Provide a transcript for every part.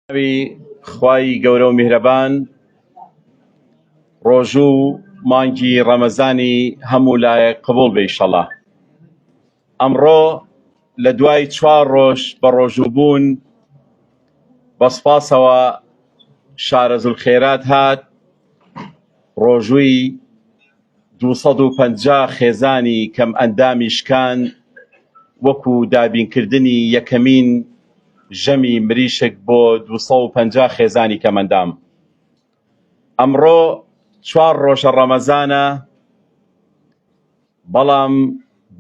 خوای گەورە و میهرەبان ڕۆژوو مانگی ڕەمەزانی هەموو لایەک قبوڵ بێ ئینشەڵڵا. ئەمڕۆ لە دوای 4 ڕۆژ بە ڕۆژوو بوون بە سوپاسەوە شارە زولخێرات هات ڕۆژووی 250 خێزانی کەم ئەندامی شکان وەکو دابینکردنی یەکەمین ژەمی مریشک بۆ 250 خێزانی کەمەندام. ئەمڕۆ 4 ڕۆژە ڕەمەزانە، بەڵام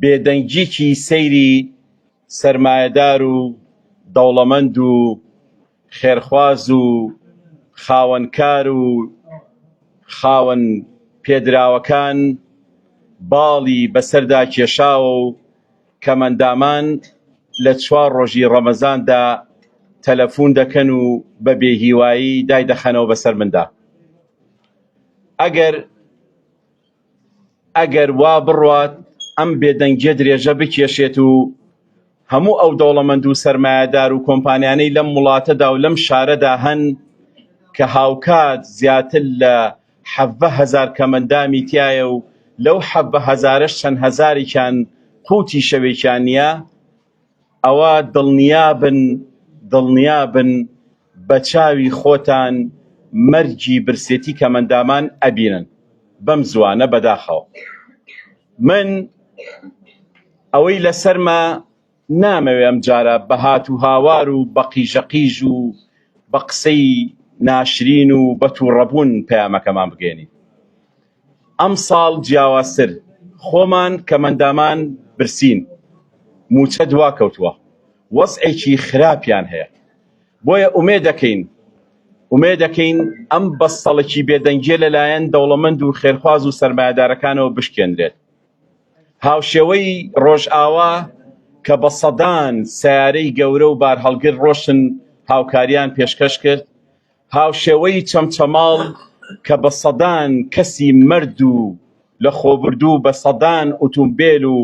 بێدەنگیکی سەیری سەرمایەدار و دەوڵەمەند و خێرخواز و خاوەنکار و خاوەن پێدراوەکان باڵی بەسەردا کێشاوە و کەمەندامان لە 4 ڕۆژی ڕەمەزاندا تەلەفۆن دەکەن و بە بێهیوایی دای دەخەنەوە بەسەر مندا. ئەگەر وا بڕوات ئەم بێدەنگیە درێژە بکێشێت و هەموو ئەو دەوڵەمەند و سەرمایەدار و کۆمپانیانەی لەم وڵاتەدا و لەم شارەدا هەن کە هاوکات زیاتر لە 70,000 کەمەندامی تایە و لەو 70,000ش چەند هەزاریان قوتی شەوێکیان نییە، ئەوە دڵنیابن بە چاوی خۆتان مەرگی برسێتی کەمەندامان ئەبینن بەم زوانە بەداخەوە. من ئەوەی لەسەرمە نامەوێ ئەم جارە بە هات و هاوار و بە قیژەقیژ و بە قسەی ناشرین و بە تووڕەبوون پەیامەکەمان بگەێنین. ئەم ساڵ جیاوازتر خۆمان کەمەندامان برسین، موچە دوا کەوتووە، وەزعێکی خراپیان هەیە، بۆیە ئومێدەکەین ئەم بەستەڵێکی بێدەنگیە لەلایەن دەوڵەمەند و خێرخواز و سەرمایەدارەکانەوە بشکێنرێت. هاوشێوەی ڕۆژئاوا کە بە سەدان سەیارەی گەورە و بارهەڵگر ڕۆشن هاوکاریان پێشکەش کرد، هاوشێوەی چەمچەماڵ کە بە سەدان کەسی مرد و لە خۆبردوو بە سەدان ئۆتۆمبیل و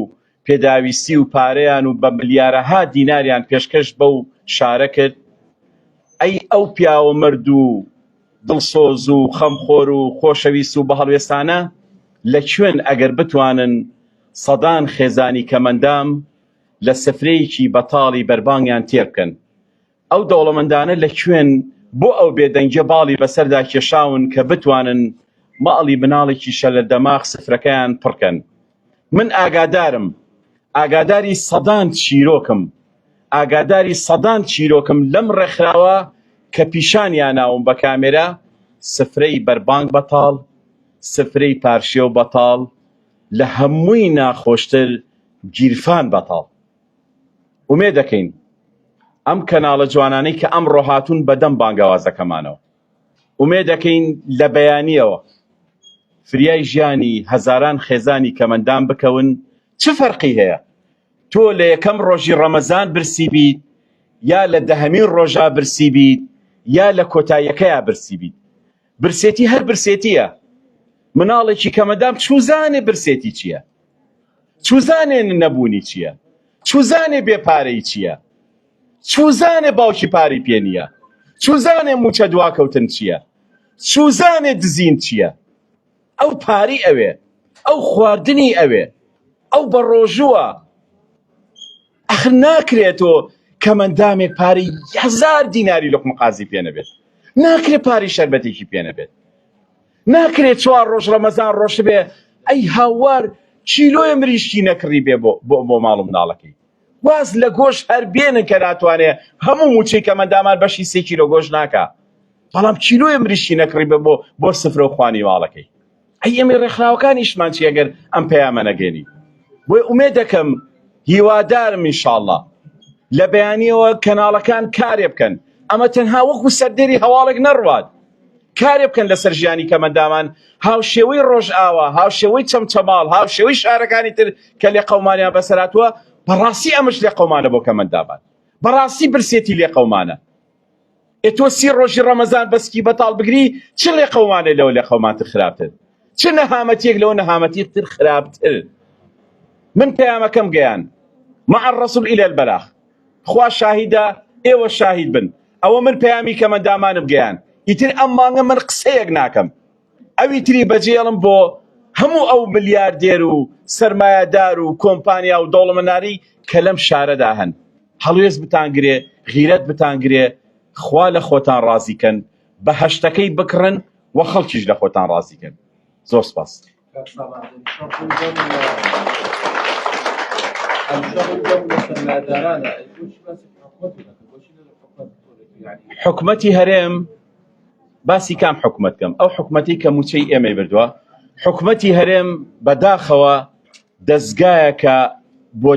پێداویستی و پارەیان و بە ملیارەها دیناریان پێشکەش بەو شارە کرد. ئەی ئەو پیاوە مرد و دڵسۆز و خەمخۆر و خۆشەویست و بە هەڵوێستانە لەکوێن ئەگەر بتوانن سەدان خێزانی کەمەندام لە سفرەیەکی بەتاڵی بەربانگیان تێر بکەن؟ ئەو دەوڵەمەندانە لەکوێن بۆ ئەو بێدەنگیە باڵی بەسەردا کێشاون کە بتوانن ماڵی مناڵێکی شە لە دەماغ سفرەکەیان پڕکەن؟ من ئاگاداری سەدان چیرۆکم لەم ڕێکخراوە کە پیشانیان ناوم بە کامێرا، سفرەی بەربانگ بەتاڵ، سفرەی پارشێو بەتاڵ، لە هەمووی ناخۆشتر گیرفان بەتاڵ. ئومێدەکەین ئەم کەناڵە جوانانەی کە ئەمڕۆ هاتوون بەدەم بانگەوازەکەمانەوە، ئومێدەکەین لە بەیانیەوە فریای ژیانی هەزاران خێزانی کەمەندان بکەون. چه فەرقی هەیە تۆ لە یەکەم ڕۆژی ڕەمەزان برسی بیت، یا لە دەهەمین ڕۆژا برسی بیت، یا لە کۆتاییەکەیە برسی بیت؟ برسێتی هەر برسێتیە. مناڵێکی کەمەندام چوزانێ برسێتی چییە، چوزانێ نەبوونی چییە، چوزانێ بێپارەی چییە، چوزانێ باوکی پاری پێ نییە، چوزانێ موچە دواکەوتن چییە، چوزانێ دزین چییە؟ ئەو پاری ئەوێ، ئەو خواردنی ئەوێ، ئەو بە ڕۆژووە. ئەخر ناکرێتەوە کەمەندامێک پارەی 1000 دیناری لۆقمە قازی پێ نەبێت، ناکرێت پاری شەربەتێکی پێ نەبێت، ناکرێت 4 ڕۆژ ڕەمەزان ڕۆژ بێ ئەی هاوار کیلۆیە مریشکی نەکڕی بێ بۆ ماڵ و مناڵەکەی. واز لە گۆشت هەر بێنن کە ناتوانێت هەموو موچەی کەمەندامان بەشی 3 کیلۆ گۆشت ناکا، بەڵام کیلۆیە مریشکی نەکڕی بێ بۆ سفرە و خوانی ماڵەکەی. ئەی ئەمە ڕێکخراوەکانیشمان چی ئەگەر ئەم پەیامە نەگەێنی؟ بۆی ئومێدەکەم، هیوادارم ئینشاڵڵا لە بەیانیەوە کەناڵەکان کارێ بکەن، ئەمە تەنها وەکو سەردێری هەواڵێک نەڕوات، کارێ بکەن لەسەر ژیانی کەمەندامان. هاوشێوەی ڕۆژئاوا، هاوشێوەی چەمچەماڵ، هاوشێوەی شارەکانی تر کە لێ قەومانیان بەسەرهاتووە، بەڕاستی ئەمەش لێ قەومانە بۆ کەمەندامان، بەڕاستی برسێتی لێ قەومانە. تۆ 30 ڕۆژی ڕەمەزان بەسکی بەتاڵ بگری، چ لێ قەومانە لەوە لێ قەومانتر خراپتر؟ چ نەهامەتیەک لەوە نەهامەتیتر خراپتر؟ من پەیامەکەم گەیان، مع الرسول إلى البلاغ. خوا شاهدە، ئێوە شاهید بن. ئەوە من پەیامی کەمەندامانم گەیان ئیتر ئەم مانگە من قسەیەک ناکەم ئەوی تری بەجێڵم بۆ هەموو ئەو ملیاردێر و سەرمایەدار و کۆمپانیا و دەوڵەمەنداری کە لەم شارەدا هەن هەڵوێز بتانگرێ غیرەت بتانگرێ خوا لە خۆتان ڕازیکەن بە هەشتەکەی بکڕن و خەڵکیش لە خۆتان ڕازیکەن زۆر سپاس حکومەتی هەرێم باسی کام حکومەت کەم ئەو حکومەتی کە موچەی ئێمە بردووە حکومەتی هەرێم بەداخەوە دەستگایەکە بۆ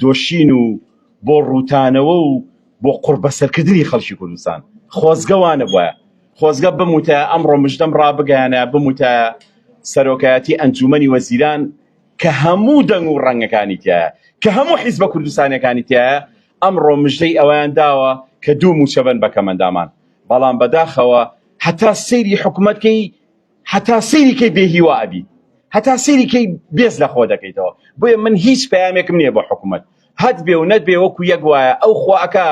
دۆشین و بۆ ڕووتانەوە و بۆ قوربەسەرکردنی خەڵکی کوردستان خۆزگەوانە بووە خۆزگە بموتە ئەمڕۆ مژدەم ڕابگەیانە بموتە سەرۆکایەتی ئەنجومەنی وەزیران کە هەموو دەنگ و ڕەنگەکانی تایە کە هەموو حیزبە کوردستانەکانی تایە ئەمڕۆ مژدەی ئەویان داوە کە دوو موچەبەن بە کەمەندامان بەڵام بەداخەوە هەتا سەیری حکومەتکەی هەتا سەیریکەی بێهیوا ئەبی هەتا سەیریکەی بێز لە خۆ دەکەیتەوە بۆیە من هیچ پەیامێکم نییە بۆ حکومەت هەت بێ و نەت بێ وەکو یەک وایە ئەو خواکە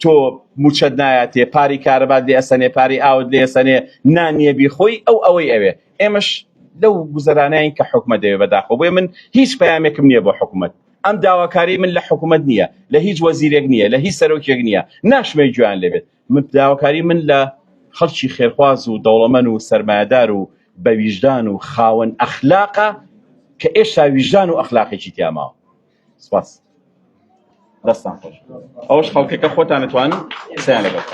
تۆ موچەت نایەتێ پاری کارەبات لێ ئەسەنێ پاری ئاوت لێ ئەسەنێ نانیە بیخۆی ئەوەی ئەوێ ئێمەش لەو گوزەرانەیەن کە حکومەت دەوێ بەداخەوە بۆیە من هیچ پەیامێکم نییە بۆ حکومەت ئەم داواکاری من لە حکومەت نییە لە هیچ وەزیرێک نییە لە هیچ سەرۆکێک نییە ناشمێ گویان لێبێت من داواکاری من لە خەڵکی خێرخواز و دەوڵەمەند و سەرمایەدار و بە ویژدان و خاوەن ئەخلاقە کە ئێشتا ویژدان و ئەخلاقێکی تیاماوە سپاس دەستان خۆش ئەوەش خەڵکێکە خۆتان نتوانن قسەیان لەگەڵ